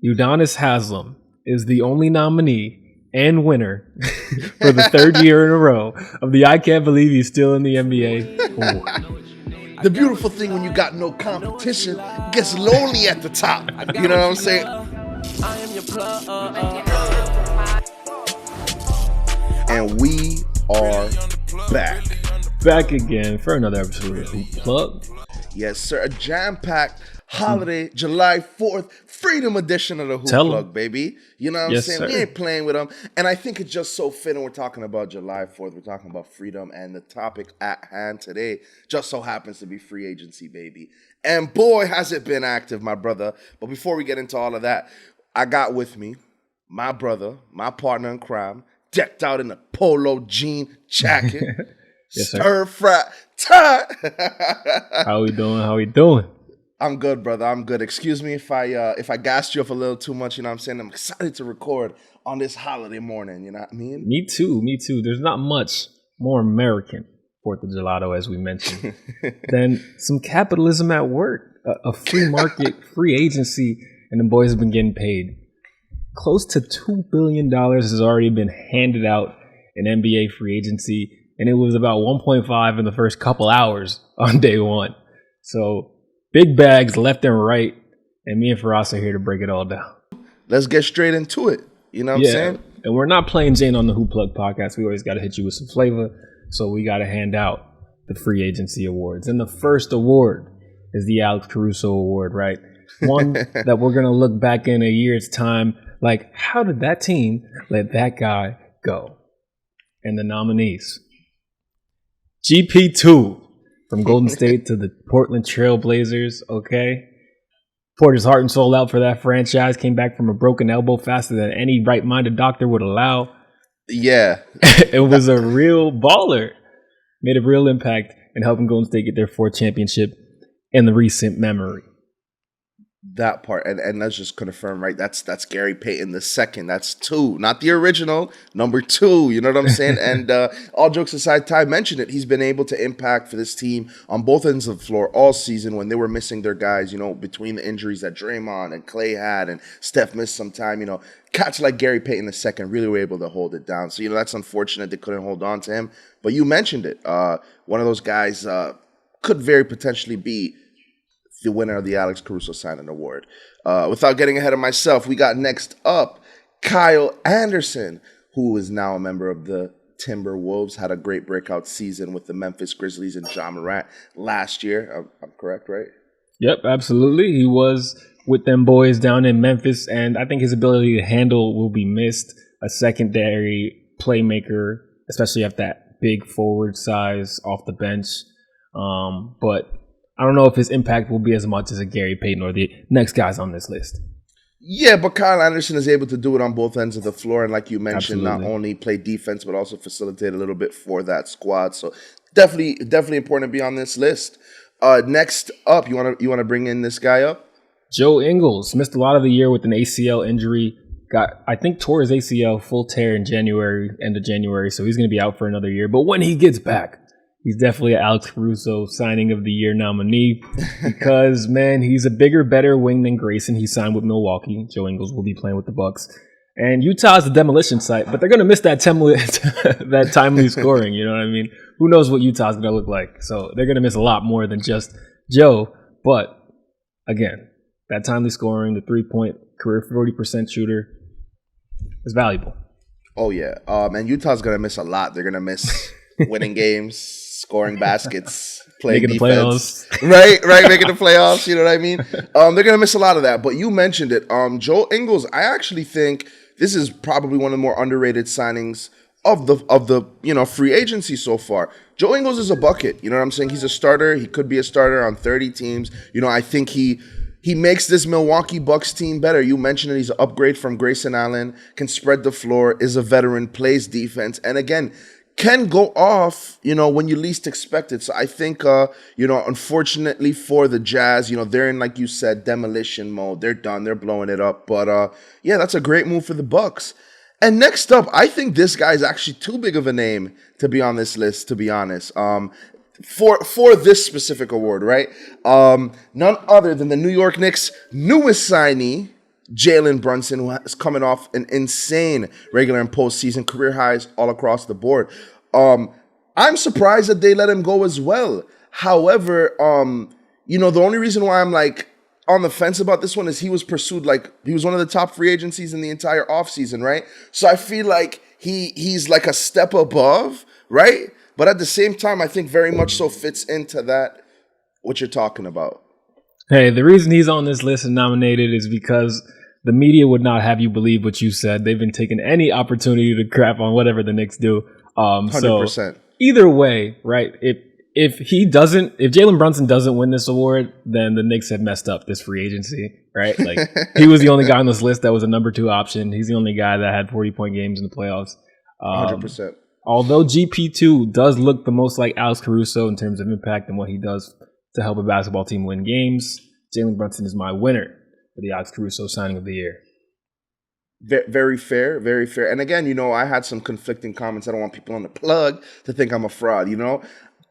Udonis Haslem is the only nominee and winner for the third year in a row of the I Can't Believe He's Still in the NBA award. The beautiful thing when you got no competition, it gets lonely at the top. You know what I'm saying? And we are back. Back again for another episode of Hoop Plug. Yes, sir. A jam-packed holiday, July 4th, Freedom Edition of the Hoop Plug, baby. You know what I'm saying? Sir. We ain't playing with them. And I think it's just so fitting we're talking about July 4th. We're talking about freedom. And the topic at hand today just so happens to be free agency, baby. And boy, has it been active, my brother. But before we get into all of that, I got with me my brother, my partner in crime, decked out in a polo jean jacket. Yes, stir fry tie. How we doing? I'm good, brother. I'm good. Excuse me if I gassed you up a little too much. You know what I'm saying? I'm excited to record on this holiday morning. You know what I mean? Me too. There's not much more American 4th of July, as we mentioned, than some capitalism at work, a free market, free agency, and the boys have been getting paid. Close to $2 billion has already been handed out in NBA free agency, and it was about 1.5 in the first couple hours on day one. So big bags left and right, and me and Firas are here to break it all down. Let's get straight into it. You know what I'm saying? And we're not playing Jane on the Hoop Plug podcast. We always got to hit you with some flavor, so we got to hand out the free agency awards. And the first award is the Alex Caruso Award, right? One that we're going to look back in a year's time, like, how did that team let that guy go? And the nominees: GP2 from Golden State to the Portland Trail Blazers, okay? Poured his heart and soul out for that franchise, came back from a broken elbow faster than any right-minded doctor would allow. Yeah. It was a real baller. Made a real impact in helping Golden State get their 4th championship in the recent memory. That part, and let's just confirm, right? That's Gary Payton the second. That's 2, not the original, number 2. You know what I'm saying? And all jokes aside, Ty mentioned it. He's been able to impact for this team on both ends of the floor all season when they were missing their guys. You know, between the injuries that Draymond and Clay had, and Steph missed some time. You know, cats like Gary Payton the second really were able to hold it down. So that's unfortunate they couldn't hold on to him. But you mentioned it. One of those guys could very potentially be the winner of the Alex Caruso Signing Award. Without getting ahead of myself, we got next up Kyle Anderson, who is now a member of the Timberwolves, had a great breakout season with the Memphis Grizzlies and Ja Morant last year. I'm correct, right? Yep, absolutely. He was with them boys down in Memphis, and I think his ability to handle will be missed. A secondary playmaker, especially at that big forward size off the bench. But I don't know if his impact will be as much as a Gary Payton or the next guys on this list. Yeah, but Kyle Anderson is able to do it on both ends of the floor. And like you mentioned, Absolutely. Not only play defense, but also facilitate a little bit for that squad. So definitely important to be on this list. Next up, you want to bring in this guy up? Joe Ingles missed a lot of the year with an ACL injury. Tore his ACL full tear in end of January. So he's going to be out for another year. But when he gets back, he's definitely an Alex Caruso Signing of the Year nominee because, man, he's a bigger, better wing than Grayson. He signed with Milwaukee. Joe Ingles will be playing with the Bucks. And Utah's a demolition site, but they're going to miss that timely scoring, you know what I mean? Who knows what Utah's going to look like? So they're going to miss a lot more than just Joe. But, again, that timely scoring, the three-point career 40% shooter is valuable. Oh, yeah. And Utah's going to miss a lot. They're going to miss winning games, scoring baskets, playing making defense. The playoffs. Right, making the playoffs, you know what I mean? They're going to miss a lot of that, but you mentioned it. Joe Ingles, I actually think this is probably one of the more underrated signings of the free agency so far. Joe Ingles is a bucket, you know what I'm saying? He's a starter. He could be a starter on 30 teams. I think he makes this Milwaukee Bucks team better. You mentioned it. He's an upgrade from Grayson Allen, can spread the floor, is a veteran, plays defense, and again, can go off, when you least expect it. So I think, unfortunately for the Jazz, they're in, like you said, demolition mode. They're done. They're blowing it up. But, that's a great move for the Bucks. And next up, I think this guy is actually too big of a name to be on this list, to be honest. For this specific award, right? None other than the New York Knicks' newest signee, Jalen Brunson, who is coming off an insane regular and postseason career highs all across the board. I'm surprised that they let him go as well. However, the only reason why I'm like on the fence about this one is he was pursued, like he was one of the top free agencies in the entire offseason, right? So I feel like he's like a step above, right? But at the same time, I think very much so fits into that, what you're talking about. Hey, the reason he's on this list and nominated is because the media would not have you believe what you said. They've been taking any opportunity to crap on whatever the Knicks do. 100%. So either way, right? If Jalen Brunson doesn't win this award, then the Knicks have messed up this free agency, right? Like he was the only guy on this list that was a number 2 option. He's the only guy that had 40-point games in the playoffs. 100%. Although GP2 does look the most like Alex Caruso in terms of impact and what he does to help a basketball team win games, Jalen Brunson is my winner for the Alex Caruso signing of the year. Very fair, very fair. And again, I had some conflicting comments. I don't want people on the plug to think I'm a fraud,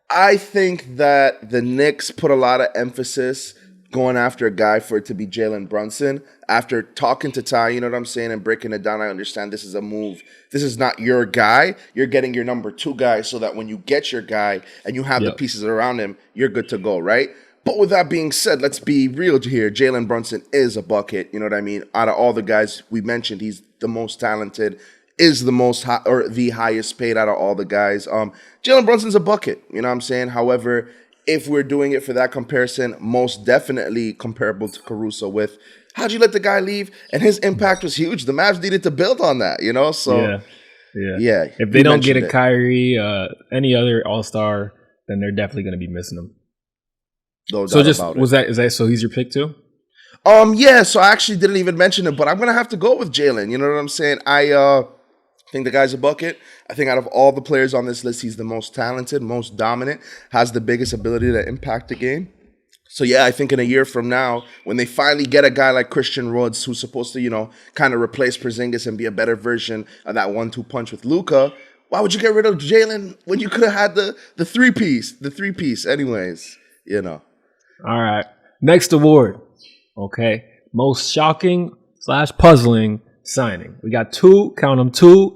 I think that the Knicks put a lot of emphasis going after a guy for it to be Jalen Brunson. After talking to Ty, you know what I'm saying, and breaking it down, I understand this is a move. This is not your guy. You're getting your number 2 guy so that when you get your guy and you have the pieces around him, you're good to go, right? But with that being said, let's be real here. Jalen Brunson is a bucket. You know what I mean? Out of all the guys we mentioned, he's the most talented, is the most the highest paid out of all the guys. Jalen Brunson's a bucket. You know what I'm saying? However, if we're doing it for that comparison, most definitely comparable to Caruso with how'd you let the guy leave? And his impact was huge. The Mavs needed to build on that, So, yeah. If they don't get a Kyrie, any other All-Star, then they're definitely going to be missing him. No so doubt about it. Is that so he's your pick too? Yeah, so I actually didn't even mention it, but I'm going to have to go with Jalen. You know what I'm saying? I think the guy's a bucket. I think out of all the players on this list, he's the most talented, most dominant, has the biggest ability to impact the game. So, yeah, I think in a year from now, when they finally get a guy like Christian Woods, who's supposed to, kind of replace Porzingis and be a better version of that 1-2 punch with Luka, why would you get rid of Jalen when you could have had the three-piece anyways, All right. Next award. Okay. Most shocking / puzzling signing. We got 2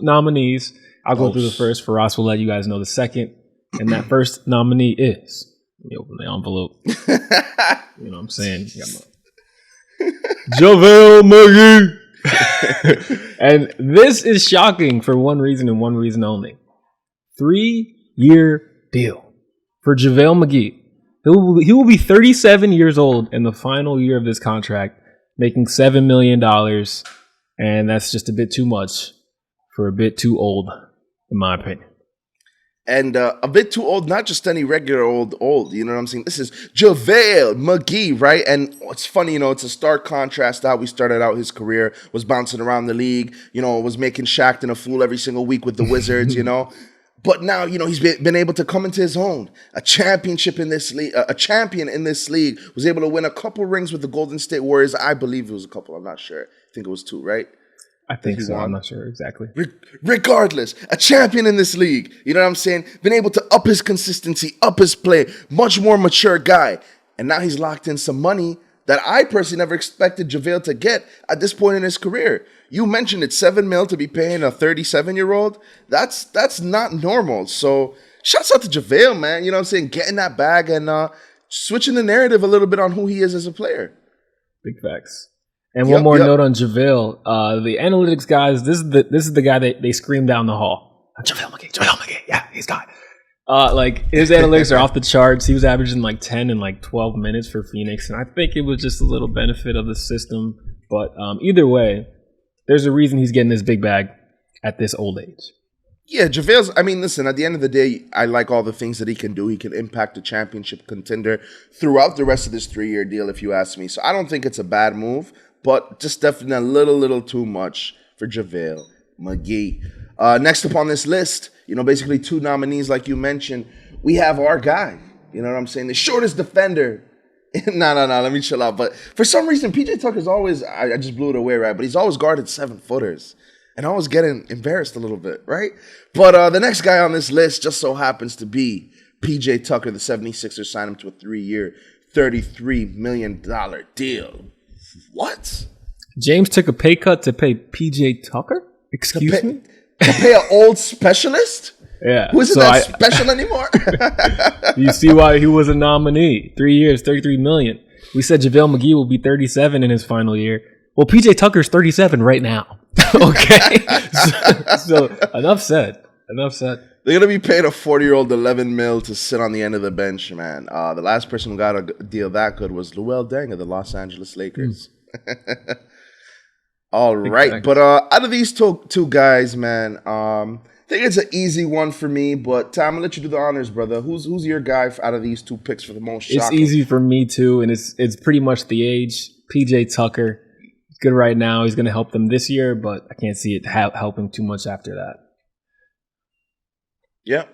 nominees. I'll go through the first. Firas will let you guys know the second. And that first nominee is, let me open the envelope. You know what I'm saying? JaVale McGee. And this is shocking for one reason and one reason only. 3-year deal for JaVale McGee. He will be 37 years old in the final year of this contract, making $7 million. And that's just a bit too much for a bit too old, in my opinion. And a bit too old, not just any regular old. You know what I'm saying? This is JaVale McGee, right? And it's funny, it's a stark contrast to how we started out his career, was bouncing around the league, was making Shaqtin' a fool every single week with the Wizards, But now, he's been able to come into his own. A championship in this league, a champion in this league, was able to win a couple rings with the Golden State Warriors. I believe it was a couple. I'm not sure. I think it was 2, right? I think so. I'm not sure exactly. Regardless, a champion in this league. You know what I'm saying? Been able to up his consistency, up his play. Much more mature guy. And now he's locked in some money that I personally never expected JaVale to get at this point in his career. You mentioned it, $7 million to be paying a 37-year-old. That's not normal. So shouts out to JaVale, man. You know what I'm saying? Getting that bag and switching the narrative a little bit on who he is as a player. Big facts. And one more note on JaVale. The analytics guys, this is the guy they scream down the hall. JaVale McGee. Yeah, he's got it. His analytics are off the charts. He was averaging 10 and 12 minutes for Phoenix. And I think it was just a little benefit of the system. But either way, there's a reason he's getting this big bag at this old age. Yeah, JaVale's, listen, at the end of the day, I like all the things that he can do. He can impact a championship contender throughout the rest of this 3-year deal, if you ask me. So I don't think it's a bad move, but just definitely a little too much for JaVale McGee. Next up on this list, basically 2 nominees like you mentioned. We have our guy, you know what I'm saying? The shortest defender. No, let me chill out. But for some reason, PJ Tucker's always, I just blew it away, right? But he's always guarded 7-footers. And I was getting embarrassed a little bit, right? But the next guy on this list just so happens to be PJ Tucker. The 76ers signed him to a 3-year, $33 million deal. What? James took a pay cut to pay PJ Tucker? Excuse me? To pay an old specialist? Yeah. Who isn't that special anymore? You see why he was a nominee. 3 years, $33 million. We said JaVale McGee will be 37 in his final year. Well, PJ Tucker's 37 right now. Okay? so enough said. They're going to be paying a 40-year-old $11 million to sit on the end of the bench, man. The last person who got a deal that good was Luol Deng of the Los Angeles Lakers. All right. Exactly. But out of these two guys, man, I think it's an easy one for me. But Tom, I'm going to let you do the honors, brother. Who's your guy out of these two picks for the most shocking? It's easy for me, too, and it's pretty much the age. PJ Tucker. He's good right now. He's going to help them this year, but I can't see it helping too much after that. Yeah,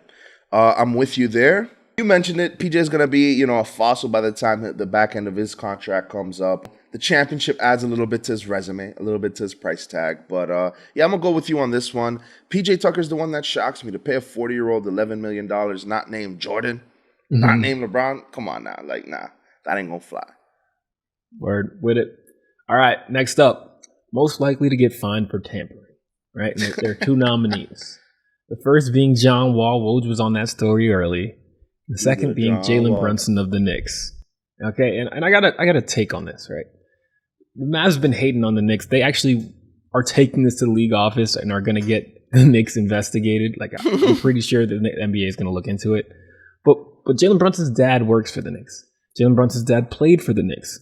I'm with you there. You mentioned it. PJ is going to be, a fossil by the time the back end of his contract comes up. The championship adds a little bit to his resume, a little bit to his price tag. But, yeah, I'm going to go with you on this one. PJ Tucker's the one that shocks me. To pay a 40-year-old $11 million, not named Jordan, not named LeBron. Come on now. Like, nah, that ain't going to fly. Word with it. All right, next up. Most likely to get fined for tampering, right? And there are two nominees. The first being John Wall. Woj was on that story early. The second being Jalen Brunson of the Knicks. Okay, and I got a take on this, right? The Mavs have been hating on the Knicks. They actually are taking this to the league office and are going to get the Knicks investigated. Like, I'm pretty sure the NBA is going to look into it. But Jalen Brunson's dad works for the Knicks. Jalen Brunson's dad played for the Knicks.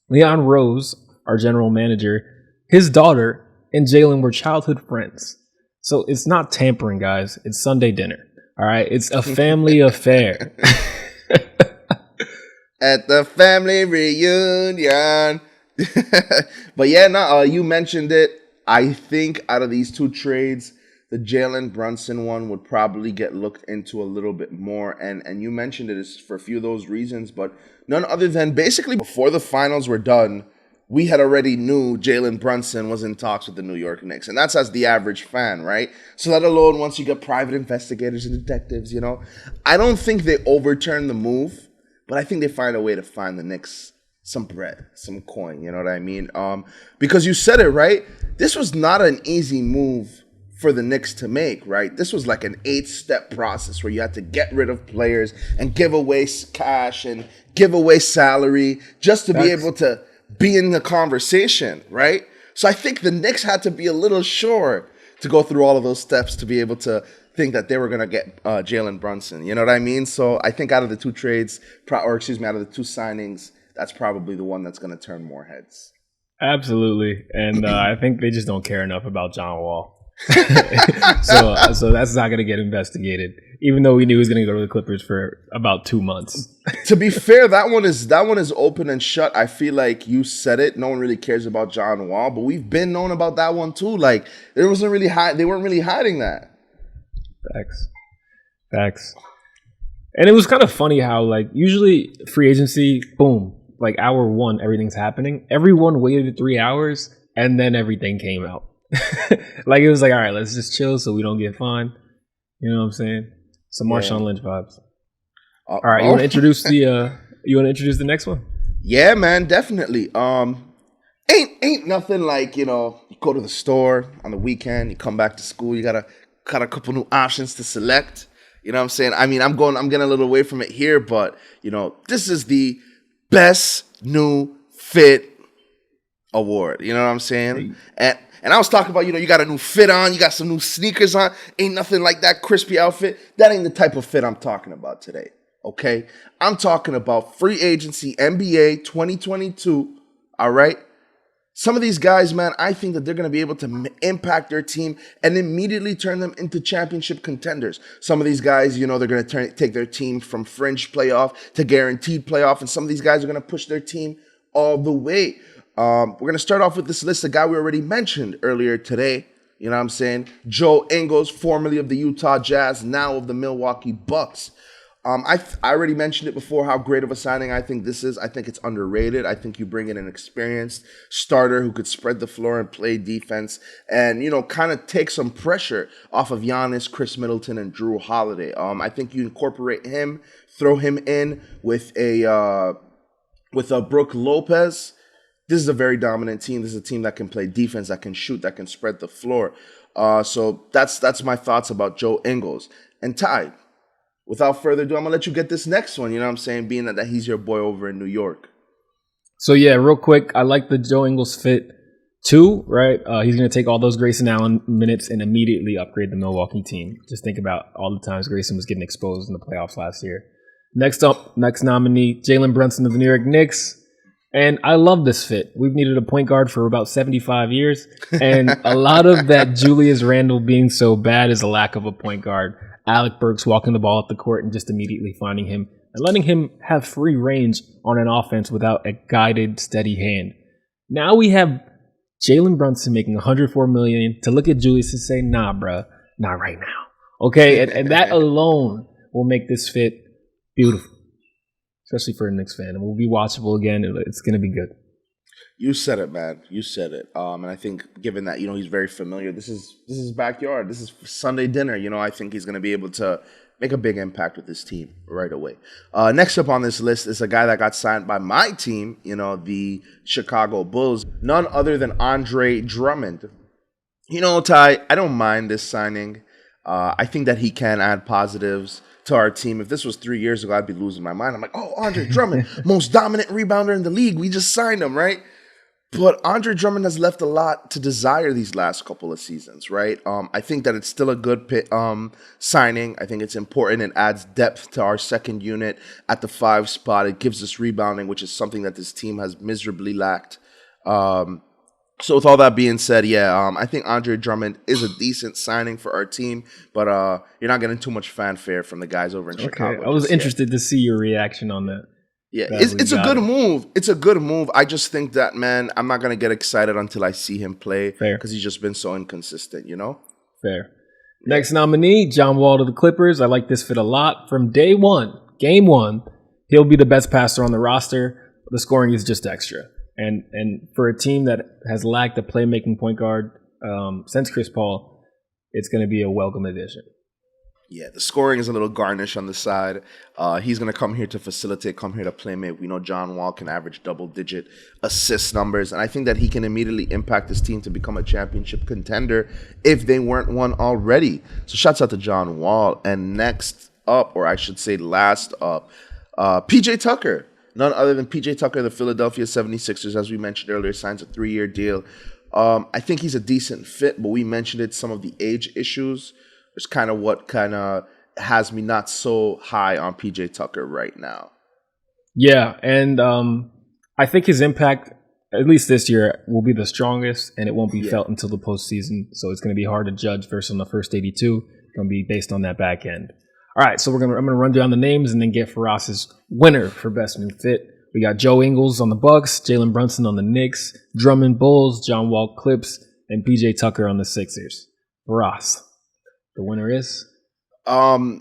Leon Rose, our general manager, his daughter and Jalen were childhood friends. So it's not tampering, guys. It's Sunday dinner. All right? It's a family affair. At the family reunion. But yeah, no, you mentioned it. I think out of these two trades, the Jalen Brunson one would probably get looked into a little bit more. And you mentioned it is for a few of those reasons, but none other than basically before the finals were done, we had already knew Jalen Brunson was in talks with the New York Knicks. And that's as the average fan, right? So let alone once you get private investigators and detectives, I don't think they overturn the move, but I think they find a way to find the Knicks some bread, some coin, you know what I mean? Because you said it, right? This was not an easy move for the Knicks to make, right? This was like an 8-step process where you had to get rid of players and give away cash and give away salary just to be able to be in the conversation, right? So I think the Knicks had to be a little sure to go through all of those steps to be able to think that they were going to get Jalen Brunson. You know what I mean? So I think out of the two trades, out of the two signings, that's probably the one that's going to turn more heads. Absolutely. And I think they just don't care enough about John Wall. So that's not going to get investigated, even though we knew he was going to go to the Clippers for about 2 months. To be fair, that one is open and shut. I feel like you said it. No one really cares about John Wall, but we've been known about that one too. Like they weren't really hiding that. Facts. And it was kind of funny how like usually free agency, boom, like hour 1, everything's happening. Everyone waited 3 hours and then everything came out. Like it was like, all right, let's just chill so we don't get fined. You know what I'm saying? Some Marshawn Lynch vibes. All right, you want to introduce the next one? Yeah, man, definitely. Ain't nothing like, you go to the store on the weekend, you come back to school, you got a couple new options to select. You know what I'm saying? I mean, I'm getting a little away from it here, but this is the best new fit award. You know what I'm saying? And I was talking about, you got a new fit on, you got some new sneakers on. Ain't nothing like that crispy outfit. That ain't the type of fit I'm talking about today. Okay? I'm talking about free agency NBA 2022. All right? Some of these guys, man, I think that they're going to be able to impact their team and immediately turn them into championship contenders. Some of these guys, they're going to take their team from fringe playoff to guaranteed playoff. And some of these guys are going to push their team all the way. We're going to start off with this list, a guy we already mentioned earlier today. You know what I'm saying? Joe Ingles, formerly of the Utah Jazz, now of the Milwaukee Bucks. I already mentioned it before, how great of a signing I think this is. I think it's underrated. I think you bring in an experienced starter who could spread the floor and play defense and, kind of take some pressure off of Giannis, Chris Middleton, and Drew Holiday. I think you incorporate him, throw him in with a Brook Lopez, this is a very dominant team. This is a team that can play defense, that can shoot, that can spread the floor. So that's my thoughts about Joe Ingles. And Ty, without further ado, I'm going to let you get this next one, you know what I'm saying, being that he's your boy over in New York. So, yeah, real quick, I like the Joe Ingles fit too, right? He's going to take all those Grayson Allen minutes and immediately upgrade the Milwaukee team. Just think about all the times Grayson was getting exposed in the playoffs last year. Next nominee, Jalen Brunson of the New York Knicks. And I love this fit. We've needed a point guard for about 75 years. And a lot of that Julius Randle being so bad is a lack of a point guard. Alec Burks walking the ball up the court and just immediately finding him and letting him have free range on an offense without a guided, steady hand. Now we have Jalen Brunson making $104 million to look at Julius and say, nah, bruh, not right now. Okay, and that alone will make this fit beautiful, especially for a Knicks fan. It will be watchable again. It's going to be good. You said it, man. You said it. And I think given that, he's very familiar, this is his backyard. This is Sunday dinner. I think he's going to be able to make a big impact with this team right away. Next up on this list is a guy that got signed by my team, the Chicago Bulls, none other than Andre Drummond. Ty, I don't mind this signing. I think that he can add positives to our team. If this was 3 years ago, I'd be losing my mind. I'm like, oh, Andre Drummond, most dominant rebounder in the league. We just signed him, right? But Andre Drummond has left a lot to desire these last couple of seasons, right? I think that it's still a good signing. I think it's important. It adds depth to our second unit at the 5 spot. It gives us rebounding, which is something that this team has miserably lacked. So with all that being said, I think Andre Drummond is a decent signing for our team, but you're not getting too much fanfare from the guys over in Chicago. I was interested to see your reaction on that. Yeah, it's a good move. It's a good move. I just think that, man, I'm not going to get excited until I see him play because he's just been so inconsistent, Fair. Next nominee, John Wall to the Clippers. I like this fit a lot. From day one, game one, he'll be the best passer on the roster. The scoring is just extra. And for a team that has lacked a playmaking point guard since Chris Paul, it's going to be a welcome addition. Yeah, the scoring is a little garnish on the side. He's going to come here to facilitate, come here to playmate. We know John Wall can average double-digit assist numbers, and I think that he can immediately impact this team to become a championship contender if they weren't one already. So shouts out to John Wall. And next up, or I should say last up, PJ Tucker. None other than PJ Tucker, the Philadelphia 76ers, as we mentioned earlier, signs a 3-year deal. I think he's a decent fit, but we mentioned it, some of the age issues. It's kind of what has me not so high on PJ Tucker right now. Yeah, and I think his impact, at least this year, will be the strongest, and it won't be felt until the postseason. So it's going to be hard to judge versus on the first 82. It's going to be based on that back end. All right, so I'm going to run down the names and then get Firas's winner for best new fit. We got Joe Ingles on the Bucks, Jalen Brunson on the Knicks, Drummond Bulls, John Wall Clips, and PJ Tucker on the Sixers. Firas. The winner is?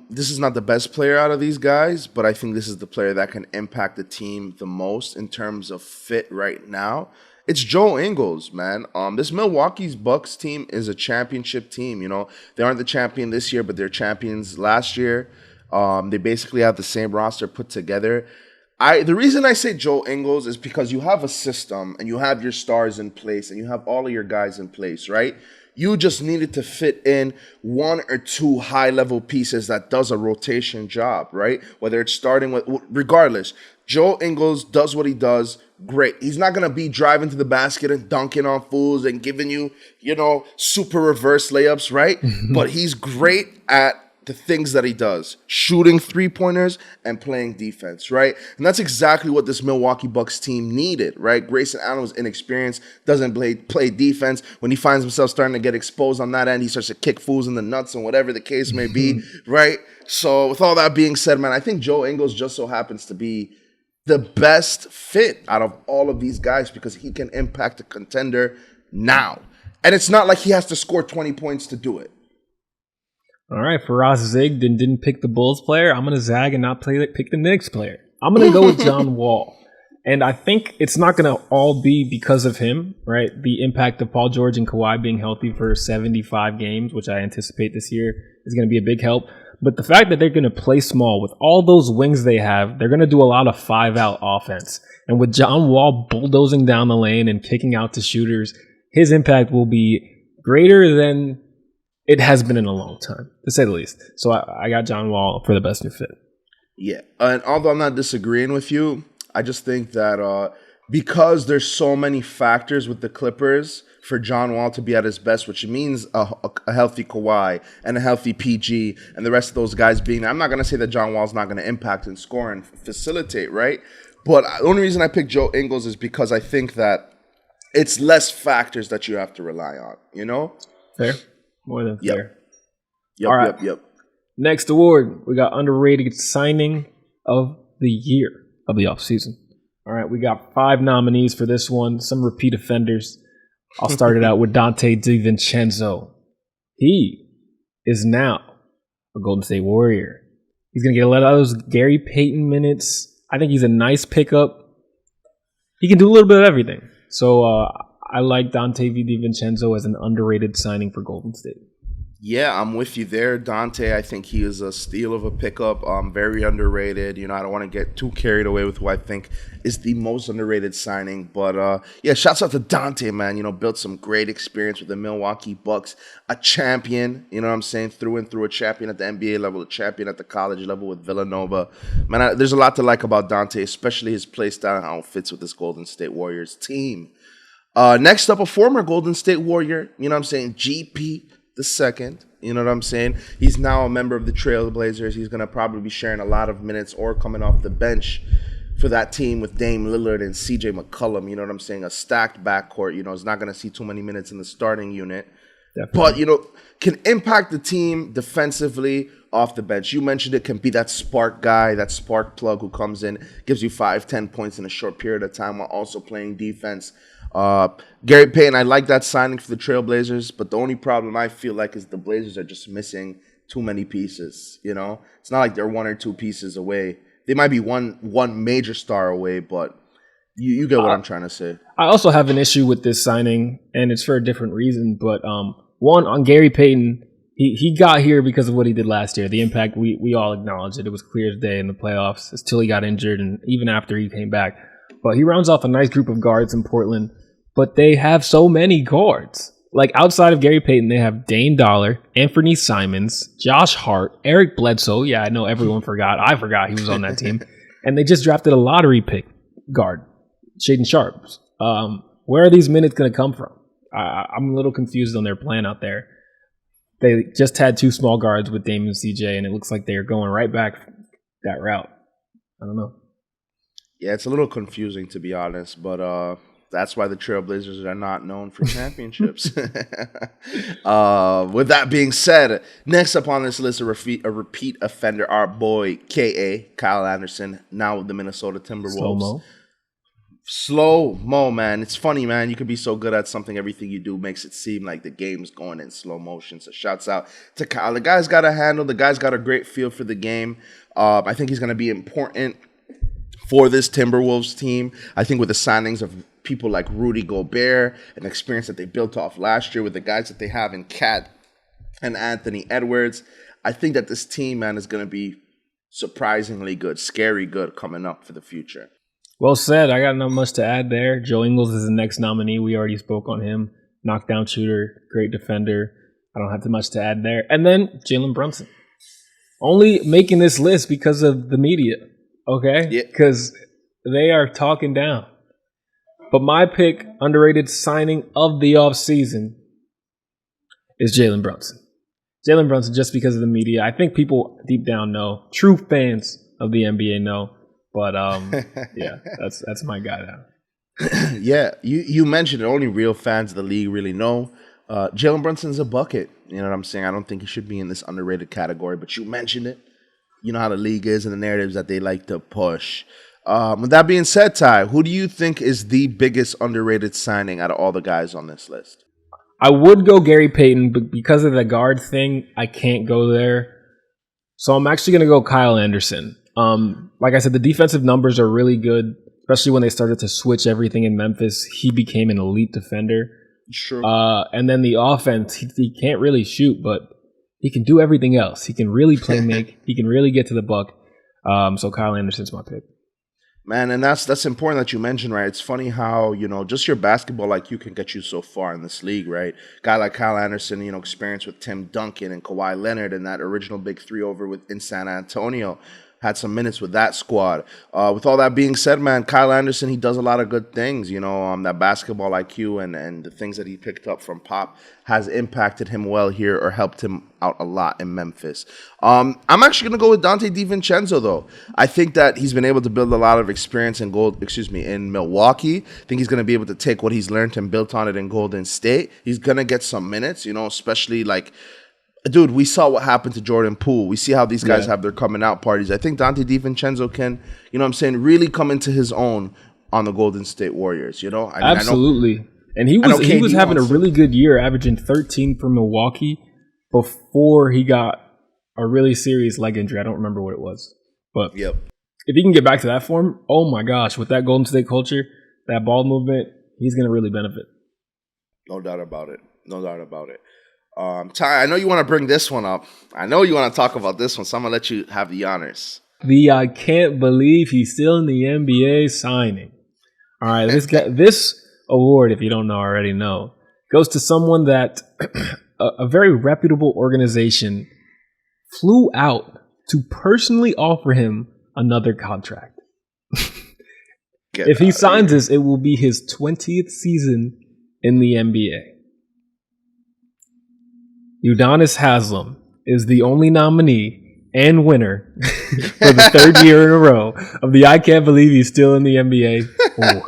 This is not the best player out of these guys, but I think this is the player that can impact the team the most in terms of fit right now. It's Joe Ingles, man. This Milwaukee's Bucks team is a championship team. They aren't the champion this year, but they're champions last year. They basically have the same roster put together. The reason I say Joe Ingles is because you have a system and you have your stars in place and you have all of your guys in place, right? You just needed to fit in 1 or 2 high-level pieces that does a rotation job, right? Whether it's starting with, regardless, Joe Ingles does what he does, great. He's not going to be driving to the basket and dunking on fools and giving you, super reverse layups, right? But he's great at the things that he does, shooting 3-pointers and playing defense, right? And that's exactly what this Milwaukee Bucks team needed, right? Grayson Allen was inexperienced, doesn't play defense. When he finds himself starting to get exposed on that end, he starts to kick fools in the nuts and whatever the case may be, right? So with all that being said, man, I think Joe Ingles just so happens to be the best fit out of all of these guys because he can impact a contender now. And it's not like he has to score 20 points to do it. All right, Firas zigged and didn't pick the Bulls player. I'm going to zag and not pick the Knicks player. I'm going to go with John Wall. And I think it's not going to all be because of him, right? The impact of Paul George and Kawhi being healthy for 75 games, which I anticipate this year, is going to be a big help. But the fact that they're going to play small with all those wings they have, they're going to do a lot of 5-out offense. And with John Wall bulldozing down the lane and kicking out to shooters, his impact will be greater than it has been in a long time, to say the least. So I got John Wall for the best new fit. Yeah, and although I'm not disagreeing with you, I just think that because there's so many factors with the Clippers for John Wall to be at his best, which means a healthy Kawhi and a healthy PG and the rest of those guys being there. I'm not going to say that John Wall's not going to impact and score and facilitate, right? But the only reason I picked Joe Ingles is because I think that it's less factors that you have to rely on, you know? Fair. More than fair. Yep, all right. Yep. Next award, we got underrated signing of the year of the offseason. All right, we got 5 nominees for this one, some repeat offenders. I'll start it out with Dante DiVincenzo. He is now a Golden State Warrior. He's going to get a lot of those Gary Payton minutes. I think he's a nice pickup. He can do a little bit of everything. So I like Dante DiVincenzo as an underrated signing for Golden State. Yeah, I'm with you there, Dante. I think he is a steal of a pickup. Very underrated. You know, I don't want to get too carried away with who I think is the most underrated signing. But, yeah, shouts out to Dante, man. You know, built some great experience with the Milwaukee Bucks. A champion, you know what I'm saying, through and through. A champion at the NBA level, a champion at the college level with Villanova. Man, there's a lot to like about Dante, especially his play style and how it fits with this Golden State Warriors team. Next up, a former Golden State Warrior, you know what I'm saying, GP the second, you know what I'm saying? He's now a member of the Trailblazers. He's going to probably be sharing a lot of minutes or coming off the bench for that team with Dame Lillard and CJ McCollum, you know what I'm saying? A stacked backcourt, you know, is not going to see too many minutes in the starting unit. Definitely. But, you know, can impact the team defensively off the bench. You mentioned it, can be that spark guy, that spark plug who comes in, gives you 5-10 points in a short period of time while also playing defense. Gary Payton, I like that signing for the Trailblazers, but the only problem I feel like is the Blazers are just missing too many pieces, you know? It's not like they're 1 or 2 pieces away. They might be one major star away, but you get what I'm trying to say. I also have an issue with this signing, and it's for a different reason, but one, on Gary Payton, he got here because of what he did last year. The impact, we all acknowledge it. It was clear as day in the playoffs until he got injured and even after he came back. But he rounds off a nice group of guards in Portland. But they have so many guards. Like, outside of Gary Payton, they have Dame Dollar, Anthony Simons, Josh Hart, Eric Bledsoe. Yeah, I know everyone forgot. I forgot he was on that team. And they just drafted a lottery pick guard, Shaedon Sharp. Where are these minutes going to come from? I'm a little confused on their plan out there. They just had 2 small guards with Dame and CJ, and it looks like they are going right back that route. I don't know. Yeah, it's a little confusing, to be honest, but that's why the Trailblazers are not known for championships. With that being said, next up on this list, a repeat offender, our boy K.A., Kyle Anderson, now with the Minnesota Timberwolves. Slow-mo, man. It's funny, man. You could be so good at something, everything you do makes it seem like the game's going in slow motion. So shouts out to Kyle. The guy's got a handle. The guy's got a great feel for the game. I think he's going to be important for this Timberwolves team. I think with the signings of people like Rudy Gobert, an experience that they built off last year with the guys that they have in Cat and Anthony Edwards, I think that this team, man, is going to be surprisingly good, scary good coming up for the future. Well said. I got not much to add there. Joe Ingles is the next nominee. We already spoke on him. Knockdown shooter, great defender. I don't have too much to add there. And then Jalen Brunson. Only making this list because of the media, okay? Because they are talking down. But my pick, underrated signing of the offseason, is Jalen Brunson. Jalen Brunson, just because of the media. I think people deep down know. True fans of the NBA know. But, yeah, that's my guy now. Yeah, you mentioned it. Only real fans of the league really know. Jalen Brunson's a bucket. You know what I'm saying? I don't think he should be in this underrated category, but you mentioned it. You know how the league is and the narratives that they like to push. With that being said, Ty, who do you think is the biggest underrated signing out of all the guys on this list? I would go Gary Payton, but because of the guard thing, I can't go there. So I'm actually going to go Kyle Anderson. Like I said, the defensive numbers are really good, especially when they started to switch everything in Memphis. He became an elite defender. Sure. And then the offense, he can't really shoot, but he can do everything else. He can really play make. He can really get to the buck. So Kyle Anderson's my pick. Man, and that's important that you mentioned, right? It's funny how, just your basketball IQ can get you so far in this league, right? Guy like Kyle Anderson, experience with Tim Duncan and Kawhi Leonard and that original big three over in San Antonio. Had some minutes with that squad. With all that being said, man, Kyle Anderson, he does a lot of good things. That basketball IQ and the things that he picked up from Pop has impacted him well here or helped him out a lot in Memphis. I'm actually going to go with Dante DiVincenzo, though. I think that he's been able to build a lot of experience in Milwaukee. I think he's going to be able to take what he's learned and built on it in Golden State. He's going to get some minutes, especially like, dude, we saw what happened to Jordan Poole. We see how these guys have their coming out parties. I think Dante DiVincenzo can, really come into his own on the Golden State Warriors, Absolutely. And he was having a really good year, averaging 13 for Milwaukee before he got a really serious leg injury. I don't remember what it was. But if he can get back to that form, oh my gosh, with that Golden State culture, that ball movement, he's going to really benefit. No doubt about it. Ty, I know you want to bring this one up. I know you want to talk about this one, so I'm going to let you have the honors. I can't believe he's still in the NBA signing. All right, this award, if you don't already know, goes to someone that a very reputable organization flew out to personally offer him another contract. If he signs this, it will be his 20th season in the NBA. Udonis Haslem is the only nominee and winner for the third year in a row of the I Can't Believe He's Still in the NBA award.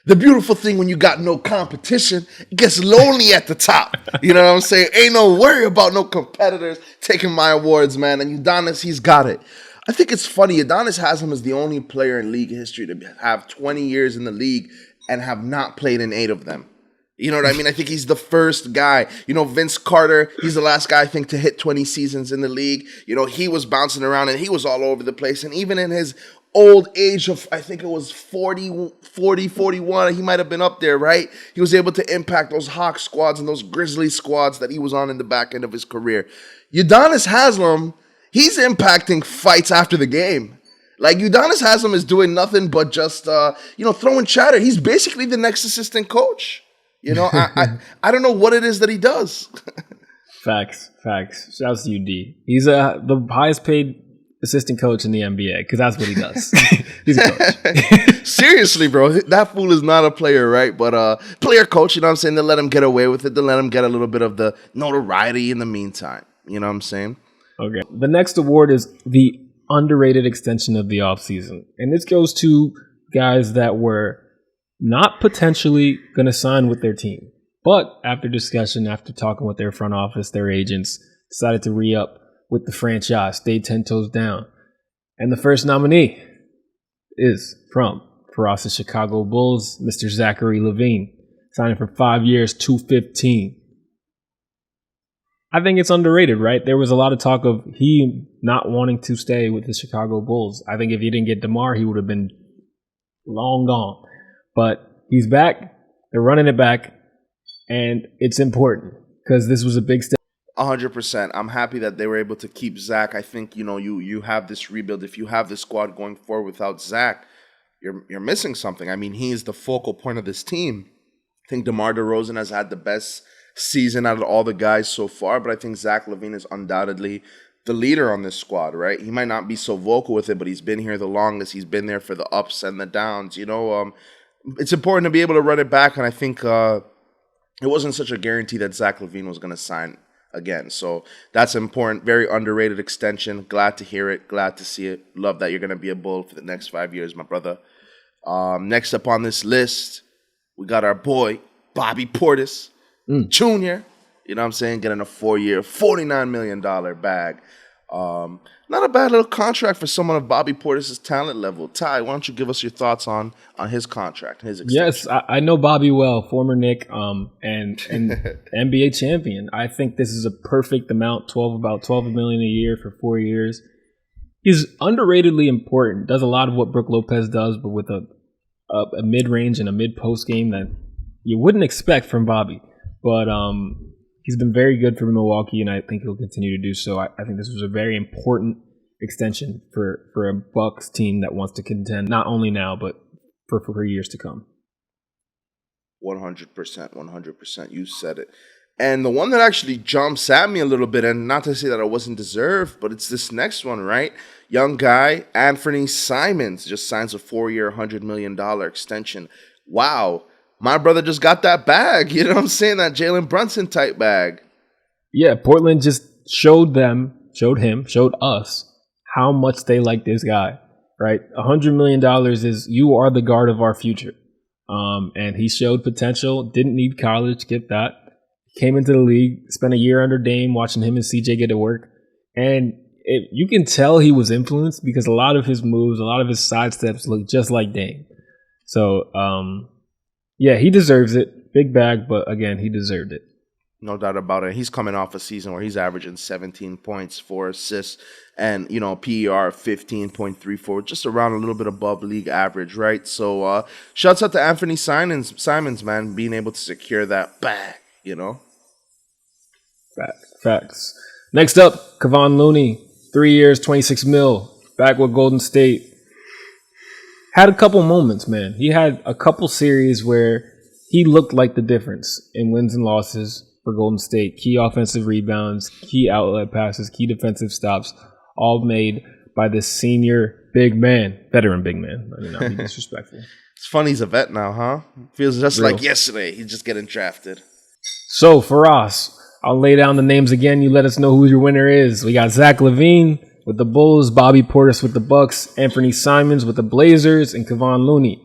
The beautiful thing when you got no competition, it gets lonely at the top. You know what I'm saying? Ain't no worry about no competitors taking my awards, man. And Udonis, he's got it. I think it's funny. Udonis Haslem is the only player in league history to have 20 years in the league and have not played in 8 of them. You know what I mean? I think he's the first guy. Vince Carter, he's the last guy, I think, to hit 20 seasons in the league. He was bouncing around and he was all over the place. And even in his old age of, I think it was 41, he might have been up there, right? He was able to impact those Hawk squads and those Grizzly squads that he was on in the back end of his career. Udonis Haslem, he's impacting fights after the game. Like, Udonis Haslem is doing nothing but just, throwing chatter. He's basically the next assistant coach. I don't know what it is that he does. Facts. Shouts to UD. He's the highest paid assistant coach in the NBA because that's what he does. He's a coach. Seriously, bro. That fool is not a player, right? But player coach, you know what I'm saying? They let him get away with it. They let him get a little bit of the notoriety in the meantime. You know what I'm saying? Okay. The next award is the underrated extension of the offseason. And this goes to guys that were not potentially going to sign with their team, but after discussion, after talking with their front office, their agents, decided to re-up with the franchise, stay 10 toes down. And the first nominee is from Firas' Chicago Bulls, Mr. Zachary LaVine, signing for 5 years, $215. I think it's underrated, right? There was a lot of talk of he not wanting to stay with the Chicago Bulls. I think if he didn't get DeMar, he would have been long gone. But he's back. They're running it back. And it's important because this was a big step. 100%. I'm happy that they were able to keep Zach. I think, you have this rebuild. If you have this squad going forward without Zach, you're missing something. I mean, he is the focal point of this team. I think DeMar DeRozan has had the best season out of all the guys so far, but I think Zach LaVine is undoubtedly the leader on this squad, right? He might not be so vocal with it, but he's been here the longest. He's been there for the ups and the downs, It's important to be able to run it back, and I think it wasn't such a guarantee that Zach LaVine was going to sign again. So that's important. Very underrated extension. Glad to hear it. Glad to see it. Love that you're going to be a Bull for the next 5 years, my brother. Next up on this list, we got our boy, Bobby Portis Jr., you know what I'm saying, getting a 4-year, $49 million bag. Not a bad little contract for someone of Bobby Portis' talent level. Ty, why don't you give us your thoughts on his contract, his extension? Yes, I know Bobby well, former Knick and NBA champion. I think this is a perfect amount, about $12 million a year for 4 years. He's underratedly important. Does a lot of what Brook Lopez does, but with a mid-range and a mid-post game that you wouldn't expect from Bobby. But He's been very good for Milwaukee, and I think he'll continue to do so. I think this was a very important extension for a Bucks team that wants to contend not only now but for years to come. 100%, 100%. You said it. And the one that actually jumps at me a little bit, and not to say that it wasn't deserved, but it's this next one, right? Young guy, Anthony Simons, just signs a 4-year, $100 million extension. Wow. My brother just got that bag. You know what I'm saying? That Jalen Brunson type bag. Yeah, Portland just showed us how much they like this guy, right? $100 million is you are the guard of our future. And he showed potential, didn't need college, get that. Came into the league, spent a year under Dame, watching him and CJ get to work. And you can tell he was influenced because a lot of his moves, a lot of his sidesteps look just like Dame. So, yeah, he deserves it. Big bag, but again, he deserved it. No doubt about it. He's coming off a season where he's averaging 17 points, 4 assists, and, PER 15.34, just around a little bit above league average, right? So, shouts out to Anthony Simons, man, being able to secure that bag, Facts. Next up, Kevon Looney, 3 years, $26 million, back with Golden State. Had a couple moments, man. He had a couple series where he looked like the difference in wins and losses for Golden State. Key offensive rebounds, key outlet passes, key defensive stops, all made by this senior veteran big man. I mean, not be disrespectful. It's funny he's a vet now, huh? Feels just Real. like yesterday. He's just getting drafted. So, Firas, I'll lay down the names again. You let us know who your winner is. We got Zach LaVine with the Bulls, Bobby Portis with the Bucks, Anthony Simons with the Blazers, and Kevon Looney.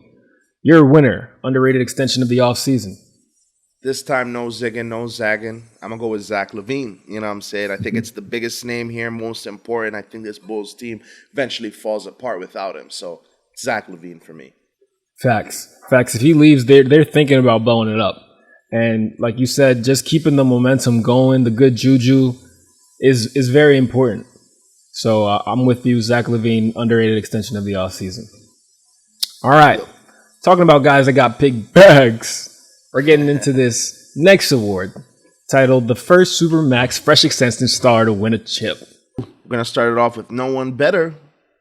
Your winner, underrated extension of the offseason. This time, no zigging, no zagging. I'm going to go with Zach LaVine. You know what I'm saying? I think it's the biggest name here, most important. I think this Bulls team eventually falls apart without him. So, Zach LaVine for me. Facts. If he leaves, they're thinking about blowing it up. And like you said, just keeping the momentum going, the good juju is very important. So I'm with you, Zach LaVine, underrated extension of the offseason. All right. Talking about guys that got big bags, we're getting into this next award titled the first Supermax Fresh Extension star to win a chip. We're going to start it off with no one better,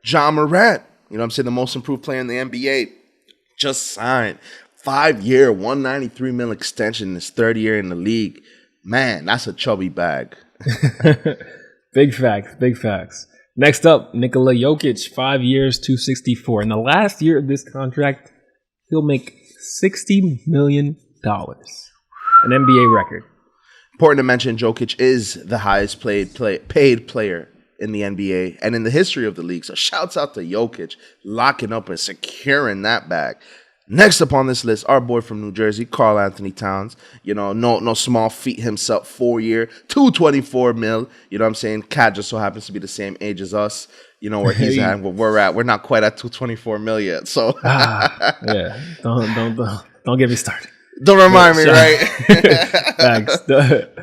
Ja Morant. You know what I'm saying? The most improved player in the NBA just signed. 5-year, $193 million extension in his third year in the league. Man, that's a chubby bag. Big facts. Next up, Nikola Jokic, 5 years, $264. In the last year of this contract, he'll make $60 million. An NBA record. Important to mention, Jokic is the highest paid player in the NBA and in the history of the league. So shouts out to Jokic locking up and securing that bag. Next up on this list, our boy from New Jersey, Karl Anthony Towns. No small feat himself, 4-year, $224 million. You know what I'm saying? Cat just so happens to be the same age as us. Where he's at, where we're at. We're not quite at $224 million yet. So yeah, don't get me started. Don't remind me, right? Facts. But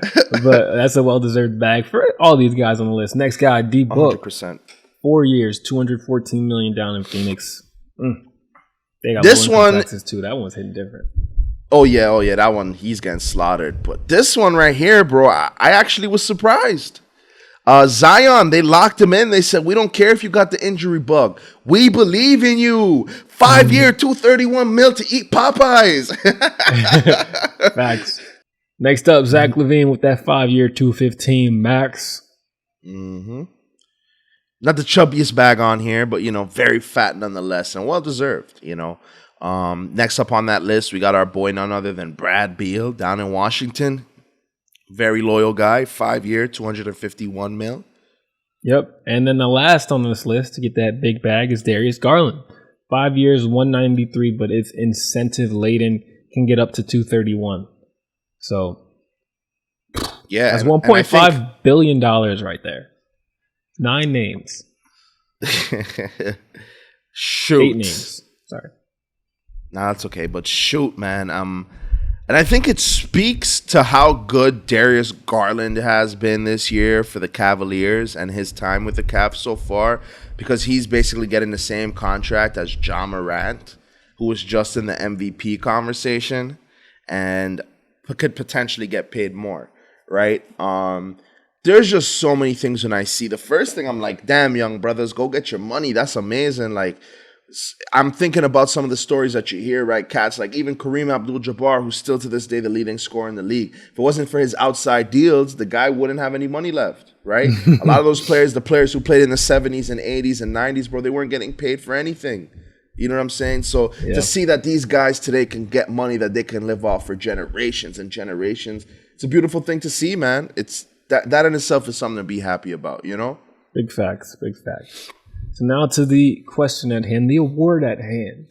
that's a well-deserved bag for all these guys on the list. Next guy, D Book. 100%. 4 years, $214 million down in Phoenix. They got this one taxes too. That one's hitting different. Oh yeah. That one, he's getting slaughtered. But this one right here, bro, I actually was surprised. Zion, they locked him in. They said, we don't care if you got the injury bug. We believe in you. 5-year, $231 million to eat Popeyes. Facts. Next up, Zach LaVine with that 5-year, $215 max. Mm-hmm. Not the chubbiest bag on here, but, very fat nonetheless and well-deserved, Next up on that list, we got our boy, none other than Brad Beal down in Washington. Very loyal guy, 5-year, $251 million. Yep. And then the last on this list to get that big bag is Darius Garland. 5 years, $193, but it's incentive-laden, can get up to $231. So, yeah, that's $1.5 billion right there. 9 names. Shoot. 8 names. Sorry. Nah, that's okay. But shoot, man. And I think it speaks to how good Darius Garland has been this year for the Cavaliers and his time with the Cavs so far, because he's basically getting the same contract as Ja Morant, who was just in the MVP conversation and could potentially get paid more. right? There's just so many things when I see. The first thing I'm like, damn, young brothers, go get your money. That's amazing. Like, I'm thinking about some of the stories that you hear, right? Cats like even Kareem Abdul-Jabbar, who's still to this day the leading scorer in the league. If it wasn't for his outside deals, the guy wouldn't have any money left, right? A lot of those players, the players who played in the 70s and 80s and 90s, bro, they weren't getting paid for anything. You know what I'm saying? So to see that these guys today can get money that they can live off for generations and generations, it's a beautiful thing to see, man. It's that in itself is something to be happy about, you know? Big facts, big facts. So now to the question at hand, the award at hand.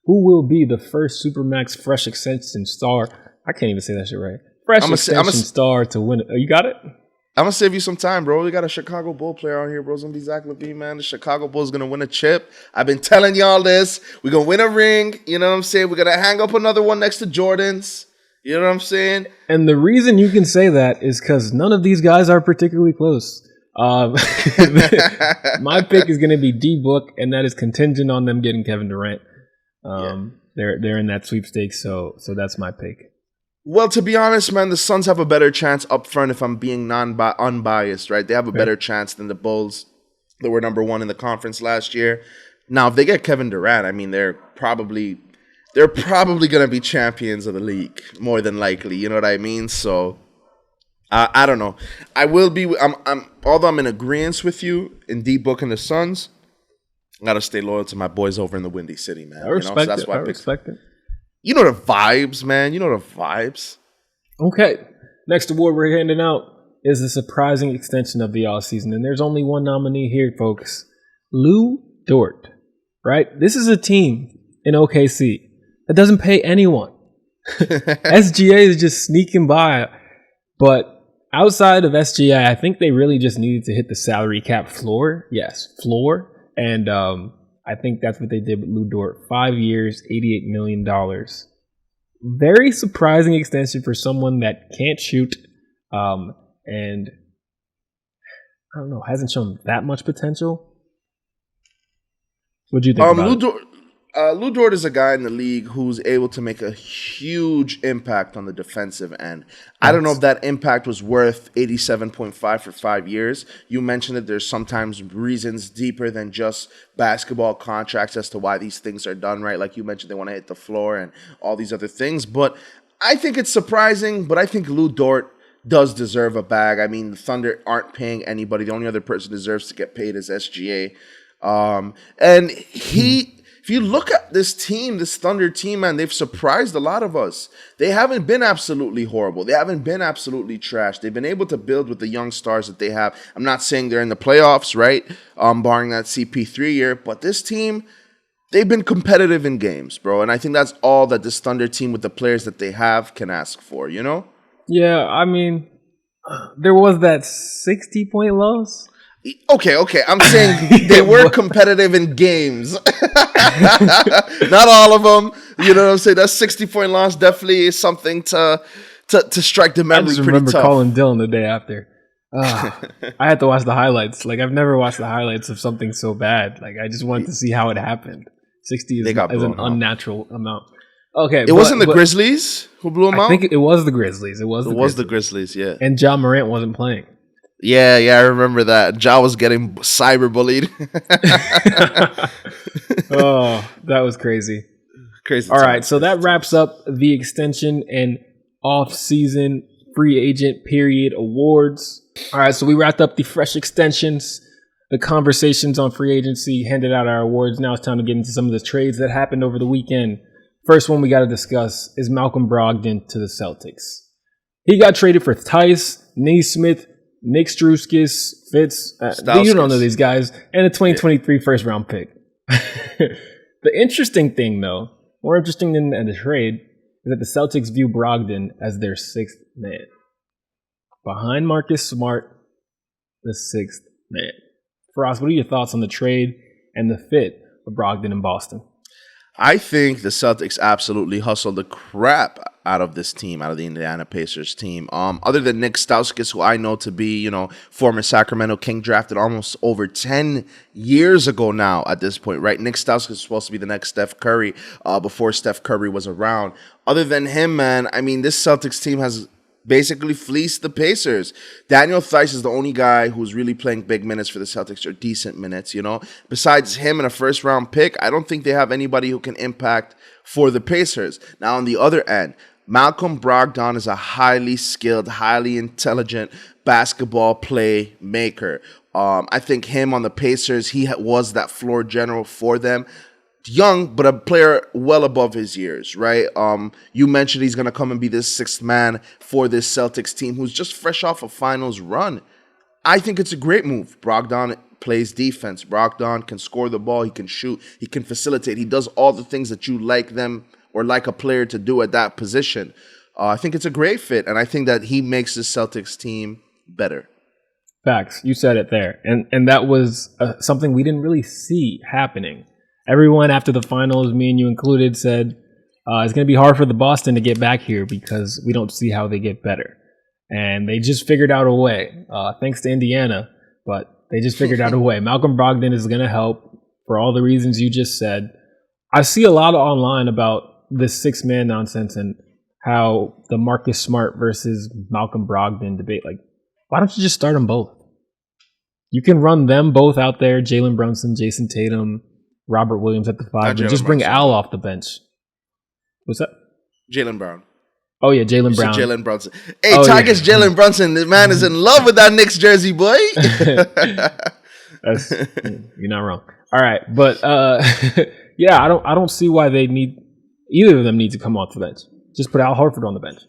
Who will be the first Supermax Fresh Extension star? I can't even say that shit right. Fresh Extension star to win it. Oh, you got it? I'm going to save you some time, bro. We got a Chicago Bull player on here, bro. It's going to be Zach LaVine, man. The Chicago Bulls going to win a chip. I've been telling y'all this. We're going to win a ring. You know what I'm saying? We're going to hang up another one next to Jordan's. You know what I'm saying? And the reason you can say that is because none of these guys are particularly close. My pick is going to be D-Book, and that is contingent on them getting Kevin Durant. They're in that sweepstakes, so that's my pick. Well, to be honest, man, the Suns have a better chance up front if I'm being unbiased, right? They have a better chance than the Bulls that were number one in the conference last year. Now, if they get Kevin Durant, I mean, they're probably going to be champions of the league, more than likely. You know what I mean? So, I don't know. I will be. Although I'm in agreement with you in D-Book and the Suns, I gotta stay loyal to my boys over in the Windy City, man. I respect So that's it. why I respect it. You know the vibes, man. You know the vibes. Okay. Next award we're handing out is a surprising extension of the offseason. And there's only one nominee here, folks. Lou Dort. Right? This is a team in OKC that doesn't pay anyone. SGA is just sneaking by. But outside of SGA, I think they really just needed to hit the salary cap floor. Yes, floor. And I think that's what they did with Lou Dort. 5 years, $88 million. Very surprising extension for someone that can't shoot and, I don't know, hasn't shown that much potential. What do you think about it? Lou Dort is a guy in the league who's able to make a huge impact on the defensive end. I don't know if that impact was worth 87.5 for 5 years. You mentioned that there's sometimes reasons deeper than just basketball contracts as to why these things are done, right? Like you mentioned, they want to hit the floor and all these other things. But I think it's surprising, but I think Lou Dort does deserve a bag. I mean, the Thunder aren't paying anybody. The only other person who deserves to get paid is SGA. If you look at this team, this Thunder team, man, they've surprised a lot of us. They haven't been absolutely horrible. They haven't been absolutely trash. They've been able to build with the young stars that they have. I'm not saying they're in the playoffs, right? Barring that CP3 year. But this team, they've been competitive in games, bro. And I think that's all that this Thunder team with the players that they have can ask for, you know? Yeah, I mean, there was that 60-point loss. Okay. I'm saying they were competitive in games. Not all of them. You know what I'm saying? That 60-point loss definitely is something to strike the memory pretty tough. I just remember calling Dylan the day after. I had to watch the highlights. Like, I've never watched the highlights of something so bad. Like, I just wanted to see how it happened. 60 is an unnatural amount. Okay. It wasn't the Grizzlies who blew them out? I think it was the Grizzlies. It was the Grizzlies, yeah. And Ja Morant wasn't playing. Yeah, I remember that. Ja was getting cyberbullied. Oh, that was crazy. Crazy. All right, so that wraps up the extension and off-season free agent period awards. All right, so we wrapped up the fresh extensions, the conversations on free agency, handed out our awards. Now it's time to get into some of the trades that happened over the weekend. First one we got to discuss is Malcolm Brogdon to the Celtics. He got traded for Tice, Naismith, Nick Struzkis, Fitz, you don't know these guys, and a 2023 first round pick. The interesting thing, though, more interesting than the trade, is that the Celtics view Brogdon as their sixth man. Behind Marcus Smart, the sixth man. Firas, what are your thoughts on the trade and the fit of Brogdon in Boston? I think the Celtics absolutely hustled the crap out of this team, out of the Indiana Pacers team. Other than Nick Stauskas, who I know to be, former Sacramento King, drafted almost over 10 years ago now at this point, right? Nick Stauskas was supposed to be the next Steph Curry before Steph Curry was around. Other than him, man, I mean, this Celtics team has basically fleeced the Pacers. Daniel Theis is the only guy who's really playing big minutes for the Celtics, or decent minutes, you know. Besides him and a first-round pick, I don't think they have anybody who can impact for the Pacers. Now, on the other end, Malcolm Brogdon is a highly skilled, highly intelligent basketball playmaker. I think him on the Pacers, he was that floor general for them. Young, but a player well above his years, right? You mentioned he's going to come and be this sixth man for this Celtics team who's just fresh off a finals run. I think it's a great move. Brogdon plays defense. Brogdon can score the ball. He can shoot. He can facilitate. He does all the things that you like them or like a player to do at that position. I think it's a great fit, and I think that he makes the Celtics team better. Facts. You said it there. And that was something we didn't really see happening. Everyone after the finals, me and you included, said it's going to be hard for the Boston to get back here because we don't see how they get better. And they just figured out a way, thanks to Indiana, but they just figured out a way. Malcolm Brogdon is going to help for all the reasons you just said. I see a lot online about this six-man nonsense and how the Marcus Smart versus Malcolm Brogdon debate. Like, why don't you just start them both? You can run them both out there, Jalen Brunson, Jason Tatum, Robert Williams at the five, and just bring Al off the bench. What's that? Jaylen Brown. Oh, yeah, Jaylen Brown. Jalen Brunson. Hey, Tigers, yeah. Jalen Brunson. This man is in love with that Knicks jersey, boy. You're not wrong. All right, but yeah, I don't see why they need either of them need to come off the bench. Just put Al Horford on the bench.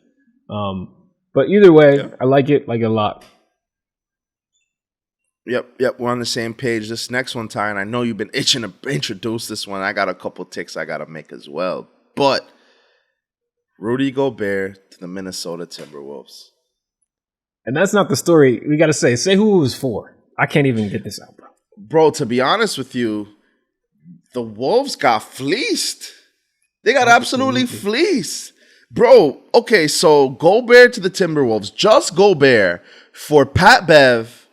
But either way, yeah. I like it a lot. Yep, we're on the same page. This next one, Ty, and I know you've been itching to introduce this one. I got a couple ticks I got to make as well. But Rudy Gobert to the Minnesota Timberwolves. And that's not the story. We got to say who it was for. I can't even get this out, bro. Bro, to be honest with you, the Wolves got fleeced. They got absolutely fleeced. Bro, okay, so Gobert to the Timberwolves. Just Gobert for Pat Bev,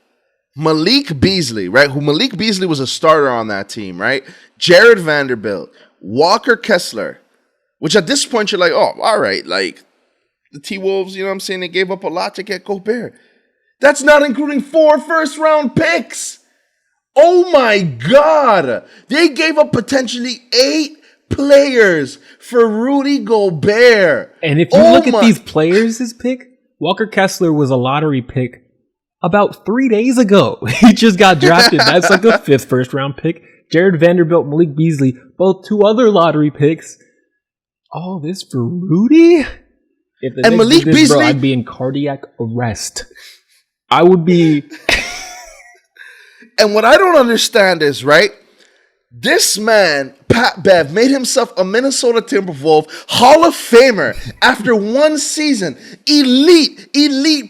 Malik Beasley, right? Who Malik Beasley was a starter on that team, right? Jared Vanderbilt, Walker Kessler, which at this point you're like, oh, all right, like the T-Wolves, you know what I'm saying? They gave up a lot to get Gobert. That's not including 4 first-round picks. Oh my God. They gave up potentially 8 players for Rudy Gobert. And if you look at these players, his pick, Walker Kessler was a lottery pick about 3 days ago. He just got drafted. That's like a 5th first-round pick. Jared Vanderbilt, Malik Beasley, both 2 other lottery picks. All this for Rudy? And Malik Beasley, bro, I'd be in cardiac arrest. I would be. And what I don't understand is, right, this man, Pat Bev, made himself a Minnesota Timberwolves Hall of Famer after one season. Elite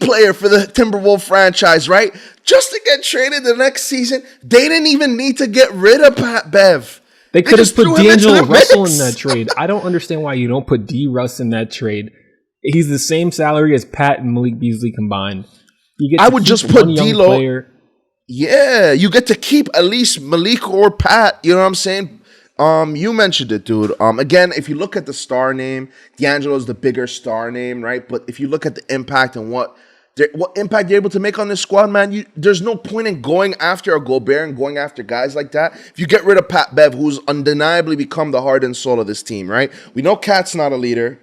player for the Timberwolves franchise, right? Just to get traded the next season, they didn't even need to get rid of Pat Bev. They could have put D'Angelo Russell in that trade. I don't understand why you don't put D. Russ in that trade. He's the same salary as Pat and Malik Beasley combined. I would just put D'Lo. Yeah, you get to keep at least Malik or Pat. You know what I'm saying? You mentioned it, dude. Again, if you look at the star name, D'Angelo is the bigger star name, right? But if you look at the impact and what impact you're able to make on this squad, man, there's no point in going after a Gobert and going after guys like that. If you get rid of Pat Bev, who's undeniably become the heart and soul of this team, right? We know Cat's not a leader.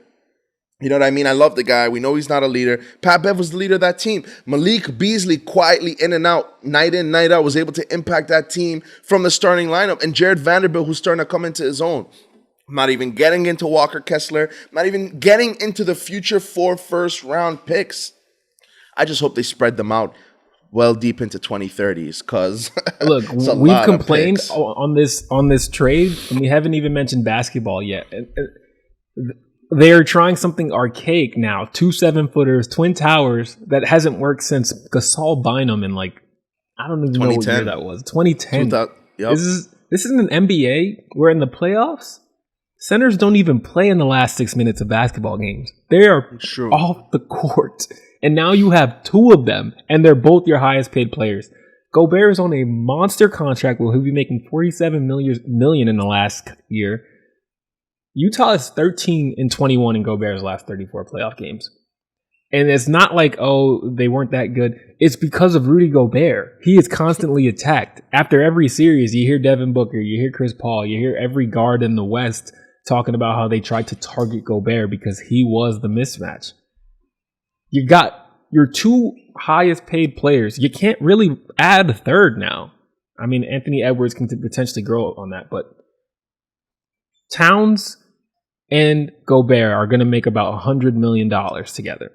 You know what I mean? I love the guy. We know he's not a leader. Pat Bev was the leader of that team. Malik Beasley quietly in and out, night in, night out, was able to impact that team from the starting lineup. And Jared Vanderbilt, who's starting to come into his own. Not even getting into Walker Kessler. Not even getting into the future 4 first-round picks. I just hope they spread them out well deep into 2030s, because look, we've complained on this trade, and we haven't even mentioned basketball yet. They are trying something archaic now. 2 7-footers, twin towers, that hasn't worked since Gasol Bynum in I don't even know what year that was. 2010. Yep. This isn't an NBA. We're in the playoffs. Centers don't even play in the last 6 minutes of basketball games. They are off the court. And now you have 2 of them, and they're both your highest paid players. Gobert is on a monster contract where he'll be making $47 million in the last year. Utah is 13-21 in Gobert's last 34 playoff games. And it's not like, oh, they weren't that good. It's because of Rudy Gobert. He is constantly attacked. After every series, you hear Devin Booker, you hear Chris Paul, you hear every guard in the West talking about how they tried to target Gobert because he was the mismatch. You got your two highest paid players. You can't really add a third now. I mean, Anthony Edwards can potentially grow on that, but Towns and Gobert are going to make about $100 million together.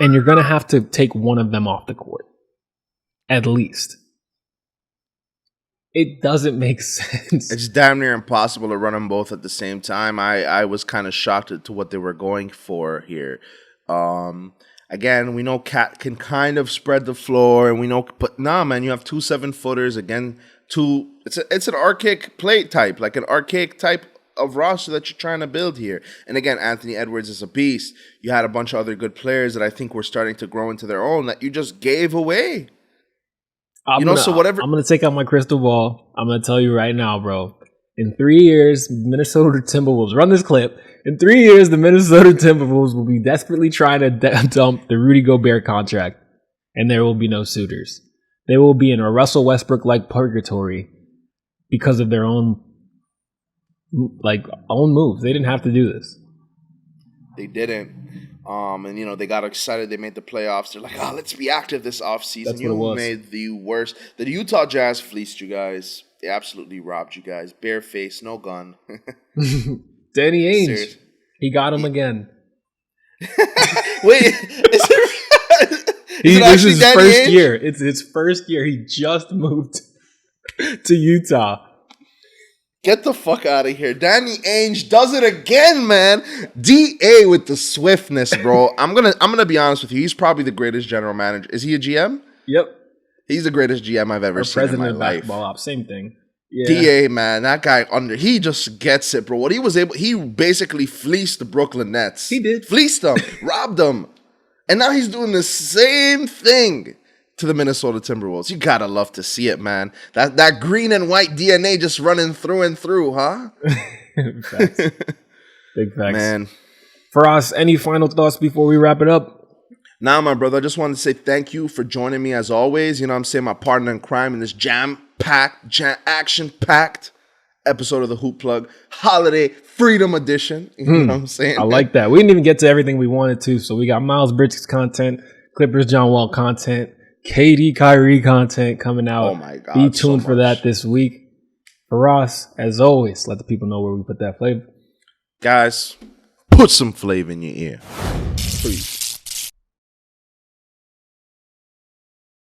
And you're going to have to take one of them off the court. At least. It doesn't make sense. It's damn near impossible to run them both at the same time. I was kind of shocked to what they were going for here. Again, we know Cat can kind of spread the floor, and we know, but nah, man, you have 2 7-footers again. It's an archaic play type, like an archaic type of roster that you're trying to build here. And again, Anthony Edwards is a beast. You had a bunch of other good players that I think were starting to grow into their own that you just gave away. So whatever. I'm going to take out my crystal ball. I'm going to tell you right now, bro. In 3 years, Minnesota Timberwolves, run this clip. In 3 years, the Minnesota Timberwolves will be desperately trying to dump the Rudy Gobert contract, and there will be no suitors. They will be in a Russell Westbrook-like purgatory because of their own moves. They didn't have to do this. They didn't. And they got excited. They made the playoffs. They're like, let's be active this offseason. That's what it was. Made the worst. The Utah Jazz fleeced you guys. They absolutely robbed you guys. Bare face, no gun. Danny Ainge. He got him again. Wait, is it this is his first year. It's his first year. He just moved to Utah. Get the fuck out of here. Danny Ainge does it again, man. DA with the swiftness, bro. I'm gonna be honest with you. He's probably the greatest general manager. Is he a GM? Yep. He's the greatest GM I've ever seen in my life. Basketball ops, same thing. Yeah. DA, man, that guy he just gets it, bro. He basically fleeced the Brooklyn Nets. He did. Fleeced them, robbed them. And now he's doing the same thing to the Minnesota Timberwolves. You gotta love to see it, man. That green and white DNA just running through and through, huh? Facts. Big facts. Man. Firas, any final thoughts before we wrap it up? Now, my brother, I just wanted to say thank you for joining me as always. You know what I'm saying? My partner in crime in this action-packed episode of the Hoop Plug Holiday Freedom Edition. You know what I'm saying? I like that. We didn't even get to everything we wanted to. So we got Miles Bridges content, Clippers John Wall content, KD Kyrie content coming out. Oh my God. Be tuned for that this week. Firas, as always, let the people know where we put that flavor. Guys, put some flavor in your ear. Please.